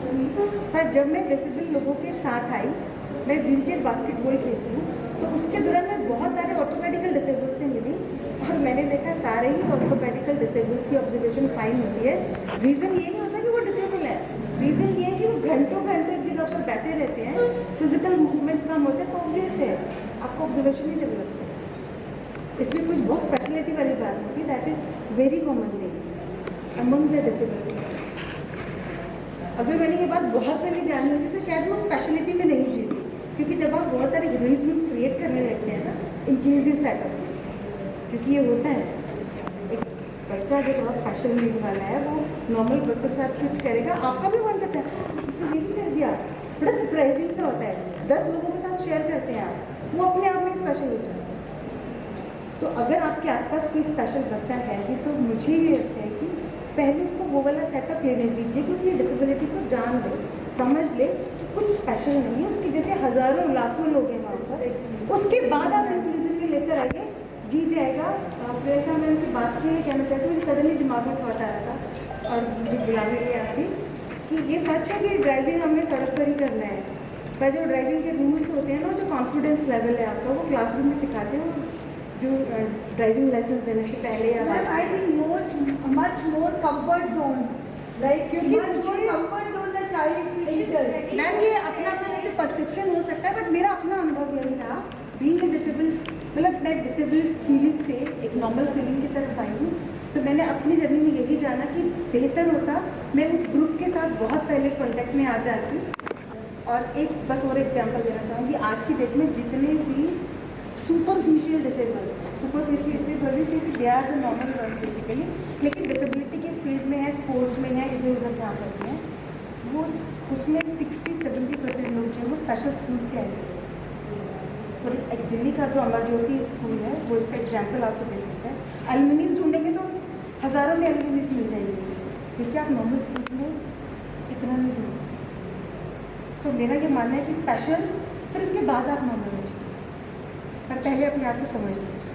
पर जब मैं डिसेबल लोगों के साथ आई, मैं व्हीलचेयर बास्केटबॉल खेलती हूँ, तो उसके दौरान मैं बहुत सारे ऑर्थोपेडिकल डिसेबल से मिली और मैंने देखा सारे ही ऑर्थोपेडिकल डिसेबल्स की ऑब्जर्वेशन फाइन होती है. रीज़न ये नहीं होता कि वो डिसेबल है, रीज़न ये है कि वो घंटों घंटों एक जगह पर बैठे रहते हैं, फिजिकल मूवमेंट कम होता है, तो ऑब्वियस है आपको ऑब्जर्वेशन नहीं डेवलप होता. इसमें कुछ बहुत स्पेशलिटी वाली बात होती है. That is very common thing among the disable. अगर मैंने ये बात बहुत पहले जानी होती तो शायद वो स्पेशलिटी में नहीं जीती, क्योंकि जब आप बहुत सारे हीरोइज्म क्रिएट करने लगते हैं ना इंक्लूसिव सेटअप में, क्योंकि ये होता है एक बच्चा जो थोड़ा स्पेशल नीड वाला है वो नॉर्मल बच्चों के साथ कुछ करेगा, आपका भी मन करता है उसने ये भी कर दिया, बड़ा सरप्राइजिंग सा होता है. 10 लोगों के साथ शेयर करते हैं आप, वो अपने आप में स्पेशल हो जाता है. तो अगर आपके आसपास कोई स्पेशल बच्चा है भी तो मुझे ये लगता है कि पहले उसको वो वाला सेटअप लेने दीजिए कि अपनी डिसेबिलिटी को जान ले, समझ ले कि कुछ स्पेशल नहीं है, उसके जैसे हज़ारों लाखों लोग हैं वहाँ पर. उसके बाद आप इंक्लूसिव में लेकर आइए, जी जाएगा. प्रियंका मैम की बात के लिए कहना चाहती हूँ, मुझे सडनली दिमाग में थॉट आ रहा था और मुझे बुलाने लिए आती कि ये सच है कि ड्राइविंग हमें सड़क पर ही करना है, पर जो ड्राइविंग के रूल्स होते हैं ना, जो कॉन्फिडेंस लेवल है आपका, वो क्लासरूम में सिखाते हैं, जो ड्राइविंग लाइसेंस देने से पहले या ma'am I think much more comfort zone, like क्योंकि मुझे comfort zone the child. Ma'am ये अपना अपना जैसे परसेप्शन हो सकता है, बट मेरा अपना अनुभव यही था बीइंग डिसेबल. मतलब मैं डिसेबल फीलिंग से एक नॉर्मल फीलिंग की तरफ आई हूँ, तो मैंने अपनी जर्नी में यही जाना कि बेहतर होता मैं उस ग्रुप के साथ बहुत पहले कॉन्टेक्ट में आ जाती. और एक बस और एग्जांपल देना चाहूँगी, आज की डेट में जितने भी सुपरफिशियल डिसेबल्स, सुपरफिशियल इसलिए बोली क्योंकि they are the normal word basically, लेकिन डिसेबिलिटी के फील्ड में है, स्पोर्ट्स में है, इधर उधर जहाँ करते हैं, वो उसमें 60-70% लोग जो है वो स्पेशल स्कूल से आए हैं. और एक दिल्ली का जो अमर ज्योति स्कूल है वो इसका एग्जाम्पल आपको दे सकता है. एलुमनीज ढूंढेंगे तो हज़ारों में एलुमनीज मिल जाएंगे, क्योंकि आप नॉर्मल स्कूल में इतना नहीं ढूंढेंगे. सो मेरा ये मानना है कि स्पेशल फिर उसके बाद आप नॉर्मल हो जाइए, पर पहले अपने आप को समझ लीजिए।